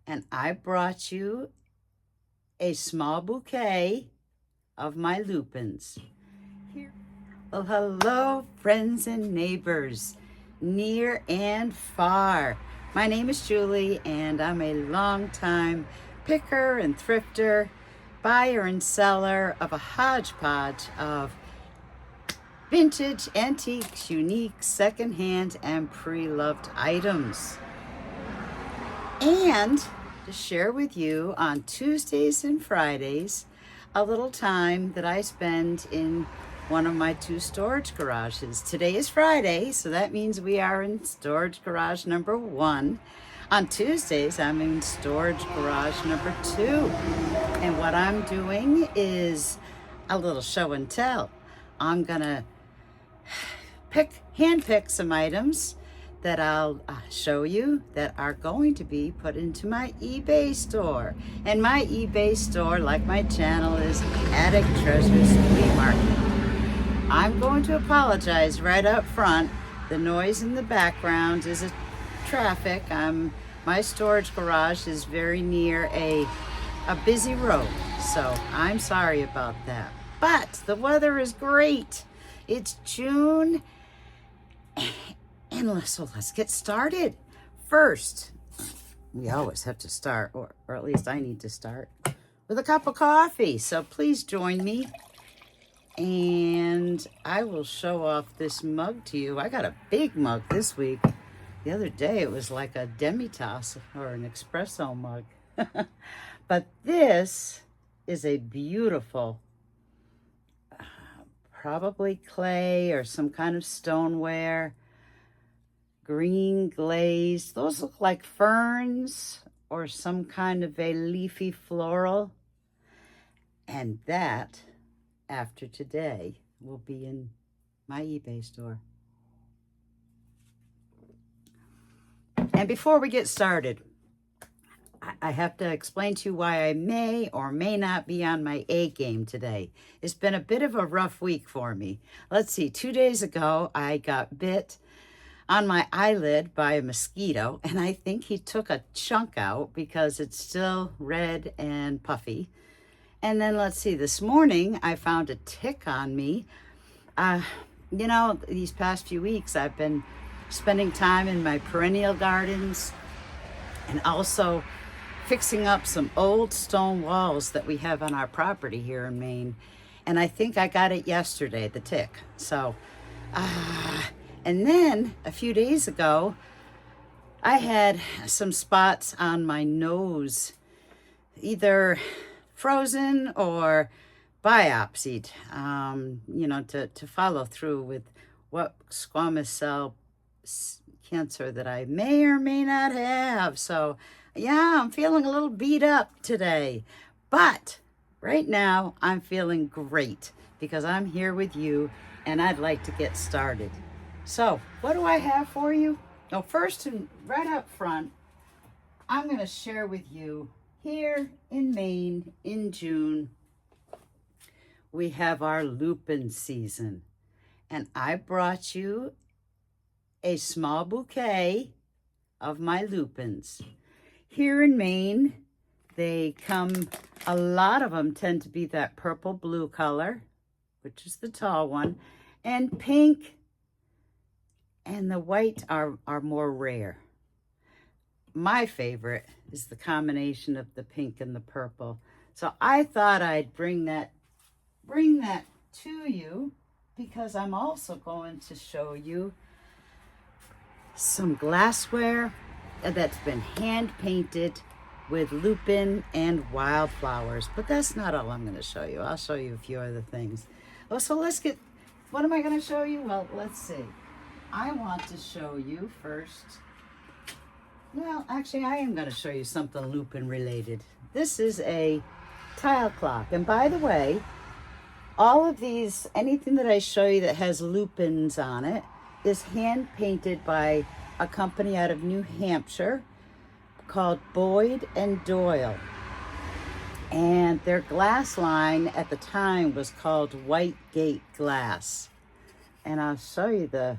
and I brought you a small bouquet of my lupines. Well, hello, friends and neighbors, near and far. My name is Julie, and I'm a longtime picker and thrifter, buyer and seller of a hodgepodge of vintage, antiques, unique, secondhand, and pre-loved items. And to share with you on Tuesdays and Fridays, a little time that I spend in one of my two storage garages. Today is Friday, so that means we are in storage garage number 1. On Tuesdays, I'm in storage garage number 2. And what I'm doing is a little show and tell. I'm gonna hand pick some items that I'll show you that are going to be put into my eBay store. And my eBay store, like my channel, is ATTIC TREASURES FLEA MARKET. I'm going to apologize right up front. The noise in the background is traffic. My storage garage is very near a busy road, so I'm sorry about that. But the weather is great. It's June, and so let's get started. First, we always have to start, or at least I need to start, with a cup of coffee. So please join me, and I will show off this mug to you. I got a big mug this week. The other day it was like a demi-tasse or an espresso mug. But this is a beautiful, probably clay or some kind of stoneware, green glaze. Those look like ferns or some kind of a leafy floral. And that, after today, will be in my eBay store. And before we get started, I have to explain to you why I may or may not be on my A game today. It's been a bit of a rough week for me. Let's see, 2 days ago, I got bit on my eyelid by a mosquito, and I think he took a chunk out because it's still red and puffy. And then let's see, this morning, I found a tick on me. You know, these past few weeks, I've been spending time in my perennial gardens and also fixing up some old stone walls that we have on our property here in Maine. And I think I got it yesterday, the tick. So, and then a few days ago, I had some spots on my nose, either frozen or biopsied, you know, to follow through with what squamous cell cancer that I may or may not have. So yeah, I'm feeling a little beat up today, but right now I'm feeling great because I'm here with you and I'd like to get started. So what do I have for you? Well, first and right up front, I'm going to share with you here in Maine in June, we have our lupin season, and I brought you a small bouquet of my lupines. Here in Maine, they come, a lot of them tend to be that purple blue color, which is the tall one, and pink and the white are more rare. My favorite is the combination of the pink and the purple. So I thought I'd bring that to you because I'm also going to show you some glassware that's been hand painted with lupin and wildflowers. But that's not all I'm going to show you. I'll show you a few other things. Oh, so let's get, what am I going to show you? Well, let's see. I want to show you first, well, actually, I am going to show you something lupin related. This is a tile clock. And by the way, all of these, anything that I show you that has lupins on it is hand painted by a company out of New Hampshire called Boyd and Doyle. And their glass line at the time was called White Gate Glass. And I'll show you the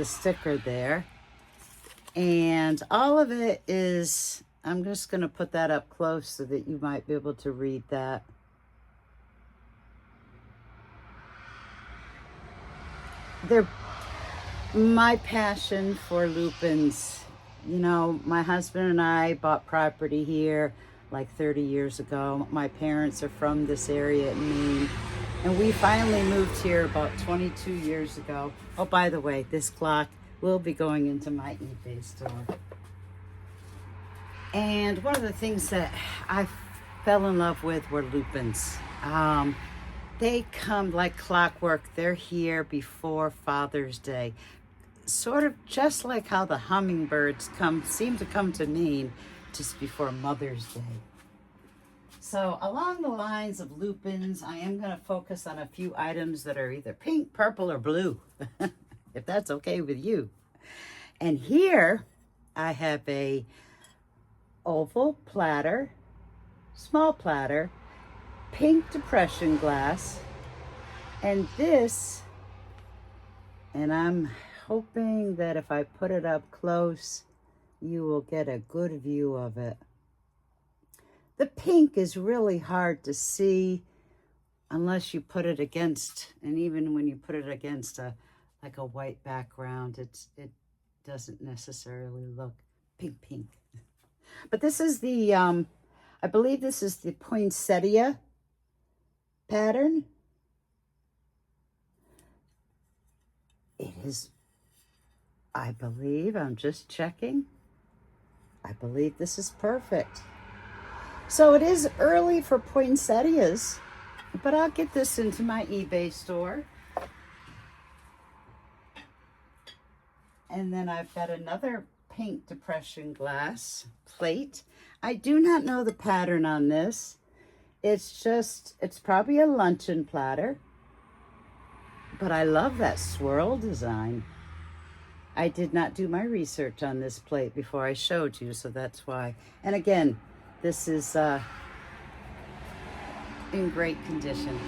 sticker there. And all of it is, I'm just going to put that up close so that you might be able to read that. They're my passion for lupines. You know, my husband and I bought property here like 30 years ago. My parents are from this area in Maine, and we finally moved here about 22 years ago. Oh, by the way, this clock will be going into my eBay store. And one of the things that I fell in love with were lupines. They come like clockwork. They're here before Father's Day. Sort of just like how the hummingbirds seem to come to Maine just before Mother's Day. So along the lines of lupines, I am going to focus on a few items that are either pink, purple, or blue, if that's okay with you. And here I have a oval platter, small platter, pink depression glass, and this, and I'm hoping that if I put it up close, you will get a good view of it. The pink is really hard to see unless you put it against, and even when you put it against like a white background, it doesn't necessarily look pink. But this is the, I believe this is the poinsettia pattern. It is, I believe, I'm just checking. I believe this is perfect. So it is early for poinsettias, but I'll get this into my eBay store. And then I've got another pink depression glass plate. I do not know the pattern on this. It's probably a luncheon platter, but I love that swirl design. I did not do my research on this plate before I showed you, so that's why. And again, this is in great condition.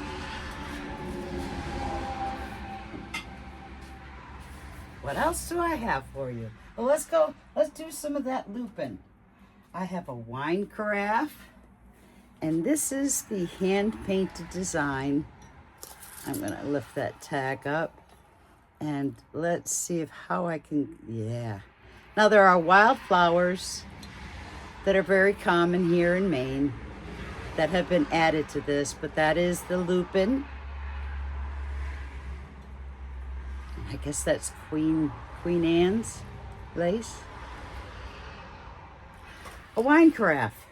What else do I have for you? Well, let's do some of that lupine. I have a wine carafe, and this is the hand-painted design. I'm gonna lift that tag up, and let's see how I can, yeah. Now there are wildflowers that are very common here in Maine that have been added to this, but that is the lupine. I guess that's Queen Anne's lace. A wine carafe.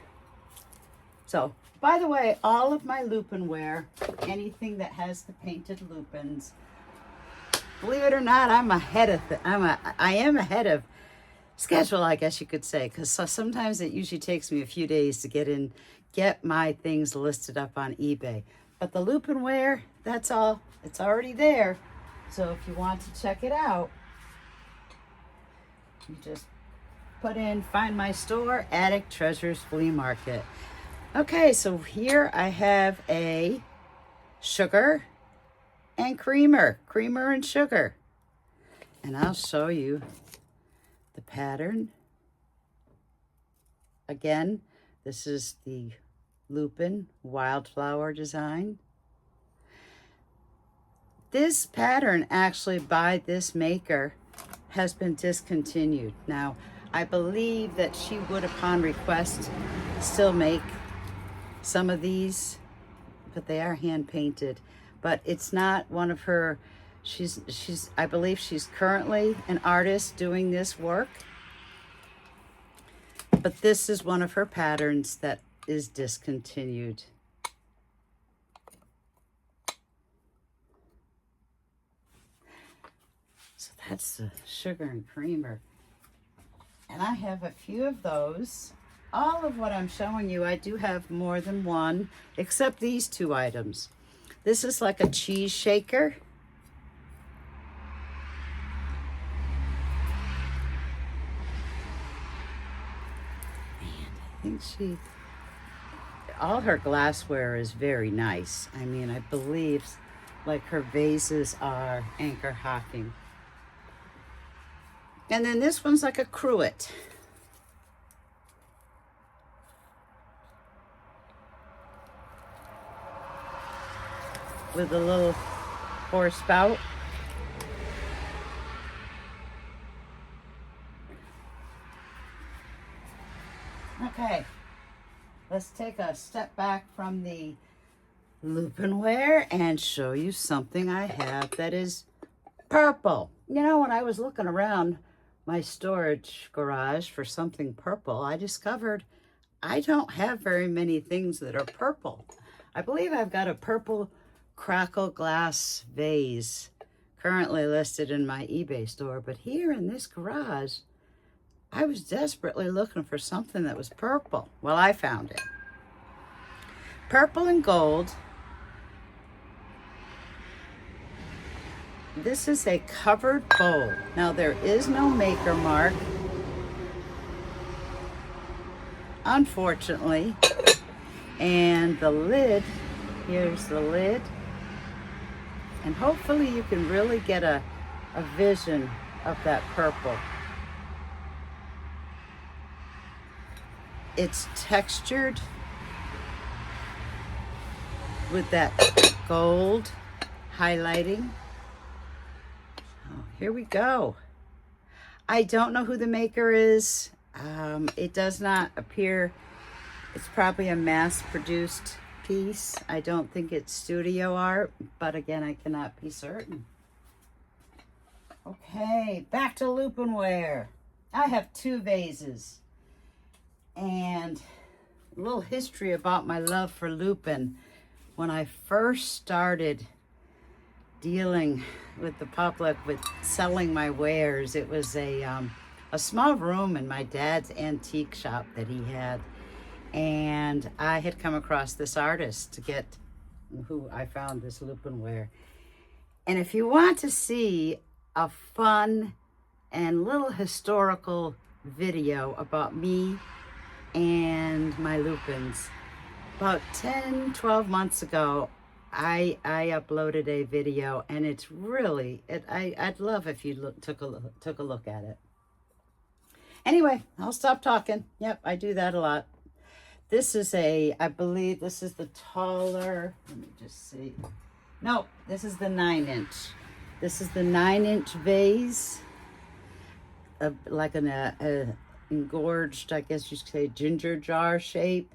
So, by the way, all of my lupine ware, anything that has the painted lupines, believe it or not, I am ahead of schedule, I guess you could say, because sometimes it usually takes me a few days to get my things listed up on eBay. But the lupine ware, that's all. It's already there. So if you want to check it out, you just put in, find my store, ATTIC TREASURES FLEA MARKET. Okay, so here I have a sugar and creamer and sugar. And I'll show you the pattern. Again, this is the lupine wildflower design. This pattern, actually by this maker, has been discontinued. Now, I believe that she would, upon request, still make some of these, but they are hand painted. But it's not one of her, I believe she's currently an artist doing this work. But this is one of her patterns that is discontinued. So that's the sugar and creamer. And I have a few of those. All of what I'm showing you, I do have more than one, except these two items. This is like a cheese shaker. And I think all her glassware is very nice. I mean, I believe like her vases are Anchor Hocking. And then this one's like a cruet. With a little pour spout. Okay, let's take a step back from the lupineware and show you something I have that is purple. You know, when I was looking around my storage garage for something purple, I discovered I don't have very many things that are purple. I believe I've got a purple crackle glass vase currently listed in my eBay store, but here in this garage, I was desperately looking for something that was purple. Well, I found it. Purple and gold. This is a covered bowl. Now, there is no maker mark, unfortunately. And the lid, here's the lid. And hopefully you can really get a vision of that purple. It's textured with that gold highlighting. Oh, here we go. I don't know who the maker is. It does not appear, it's probably a mass-produced piece. I don't think it's studio art, but again, I cannot be certain. Okay, back to lupineware. I have two vases. And a little history about my love for lupine. When I first started dealing with the public, with selling my wares, it was a small room in my dad's antique shop that he had. And I had come across this artist to get, who I found this lupineware. And if you want to see a fun and little historical video about me and my lupines, about 10-12 months ago, I uploaded a video, and it's really, I'd love if you took a look at it. Anyway, I'll stop talking. Yep, I do that a lot. This is I believe this is the taller, let me just see. No, this is the 9-inch. This is the 9-inch vase, like an engorged, I guess you could say, ginger jar shape.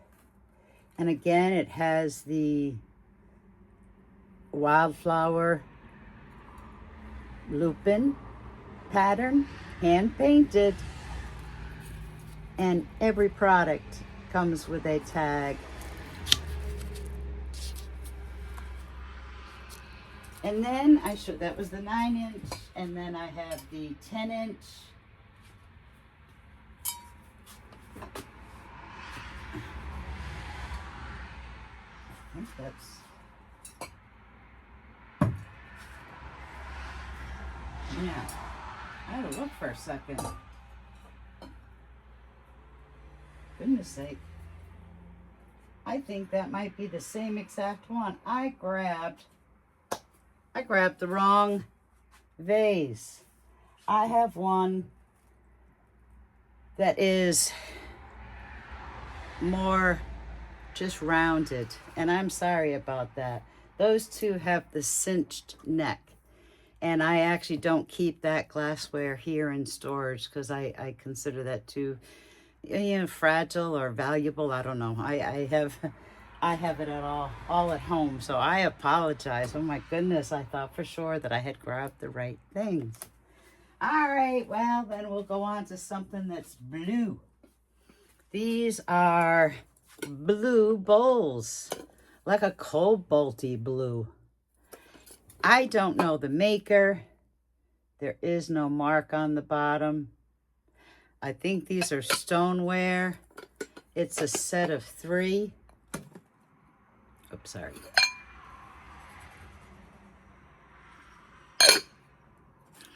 And again, it has the wildflower lupine pattern, hand painted, and every product comes with a tag. And then that was the 9-inch, and then I have the 10-inch. I think that's, yeah, I had to look for a second. Goodness sake. I think that might be the same exact one. I grabbed the wrong vase. I have one that is more just rounded, and I'm sorry about that. Those two have the cinched neck, and I actually don't keep that glassware here in storage because I consider that too, fragile or valuable. I don't know. I have it all at home, so I apologize. Oh my goodness, I thought for sure that I had grabbed the right things. All right, well, then we'll go on to something that's blue. These are blue bowls, like a cobalty blue. I don't know the maker. There is no mark on the bottom. I think these are stoneware. It's a set of 3. Oops, sorry.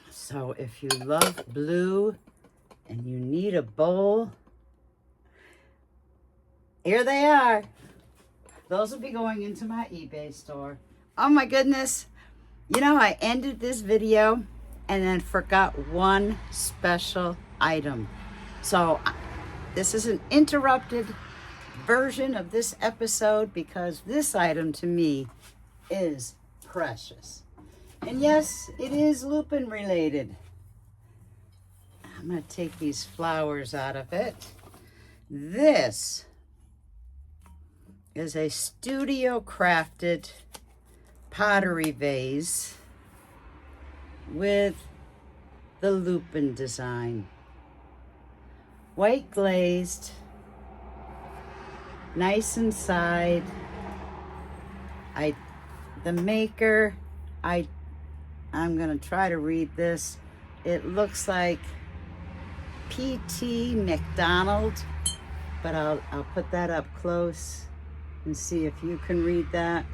So if you love blue and you need a bowl, here they are. Those will be going into my eBay store. Oh my goodness. I ended this video and then forgot one special item. So this is an interrupted version of this episode because this item to me is precious. And yes, it is lupin related. I'm going to take these flowers out of it. This is a studio crafted pottery vase with the lupin design. White glazed, nice inside. The maker, I'm gonna try to read this. It looks like P.T. McDonald, but I'll put that up close and see if you can read that.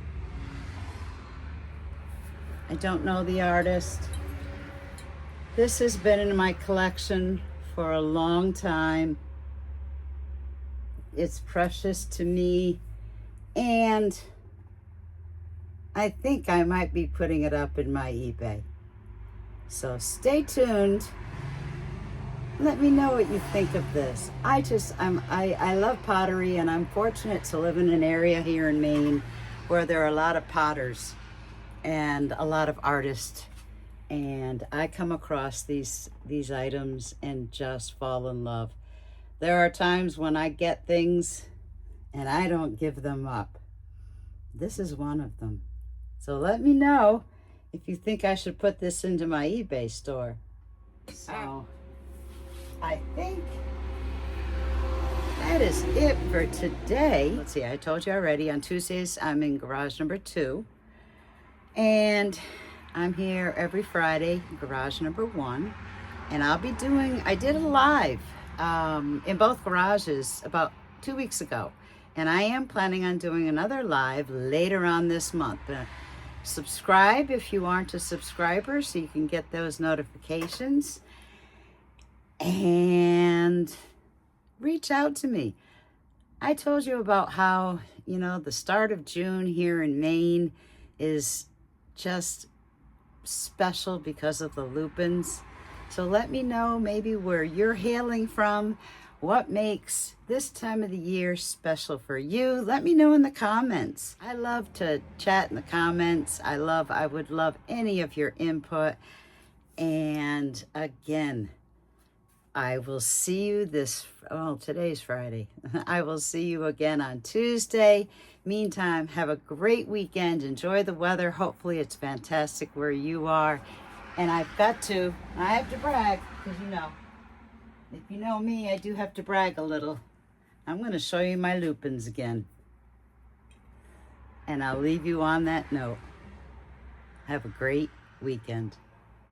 I don't know the artist. This has been in my collection for a long time. It's precious to me, and I think I might be putting it up in my eBay. So stay tuned. Let me know what you think of this. I love pottery, and I'm fortunate to live in an area here in Maine where there are a lot of potters and a lot of artists. And I come across these items and just fall in love. There are times when I get things and I don't give them up. This is one of them. So let me know if you think I should put this into my eBay store. So I think that is it for today. Let's see, I told you already, on Tuesdays I'm in garage number 2. And I'm here every Friday, garage number 1. And I did a live in both garages about 2 weeks ago. And I am planning on doing another live later on this month. Subscribe if you aren't a subscriber so you can get those notifications. And reach out to me. I told you about how, the start of June here in Maine is just special because of the lupins. So let me know maybe where you're hailing from, what makes this time of the year special for you. Let me know in the comments. I love to chat in the comments. I would love any of your input. And again, I will see you today's Friday. I will see you again on Tuesday. Meantime, have a great weekend. Enjoy the weather. Hopefully it's fantastic where you are. And I have to brag, because if you know me, I do have to brag a little. I'm going to show you my lupins again. And I'll leave you on that note. Have a great weekend.